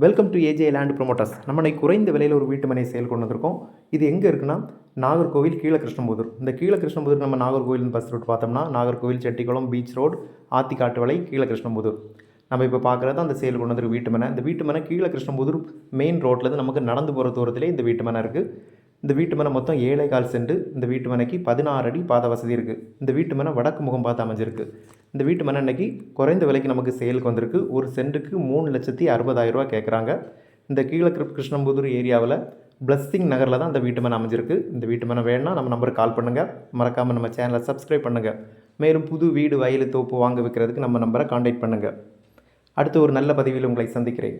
Welcome to AJ land promoters. நம்ம இன்னைக்கு குறைந்த விலையில் ஒரு வீட்டு மனை சேல் கொண்டு வந்திருக்கோம். இது எங்கே இருக்குன்னா நாகர்கோவில் கீழகிருஷ்ணம்புதூர். இந்த கீழகிருஷ்ணம்புதூர் நம்ம நாகர்கோவில் பஸ் ரூட் பார்த்தோம்னா நாகர்கோவில் செட்டிக்குளம் பீச் ரோடு ஆத்திக்காட்டுவளை கீழகிருஷ்ணம்புதூர். நம்ம இப்போ பார்க்குறது அந்த சேல் கொண்டு வந்திருக்க வீட்டு மனை. இந்த வீட்டு மனை கீழகிருஷ்ணம்புதூர் மெயின் ரோட்லேருந்து நமக்கு நடந்து போகிற தூரத்திலே இந்த வீட்டு மனை இருக்குது. இந்த வீட்டு மனை மொத்தம் 7.25 சென்ட். இந்த வீட்டு மனைக்கு 16 அடி பாத வசதி இருக்குது. இந்த வீட்டு மனை வடக்கு முகம் பார்த்து அமைஞ்சிருக்கு. இந்த வீட்டு மனை இன்னைக்கு குறைந்த விலைக்கு நமக்கு சேலுக்கு வந்திருக்கு. ஒரு சென்ட்டுக்கு 3,60,60,000 கேட்குறாங்க. இந்த கீழகிருஷ்ணம்புதூர் ஏரியாவில் பிளஸ்ஸிங் நகரில் தான் இந்த வீட்டு மனை அமைஞ்சிருக்கு. இந்த வீட்டு மனை வேணுன்னா நம்ம நம்பருக்கு கால் பண்ணுங்கள். மறக்காமல் நம்ம சேனலை சப்ஸ்கிரைப் பண்ணுங்கள். மேலும் புது வீடு வயல் தோப்பு வாங்க வைக்கிறதுக்கு நம்ம நம்பரை கான்டாக்ட் பண்ணுங்கள். அடுத்து ஒரு நல்ல பதிவில் உங்களை சந்திக்கிறேன்.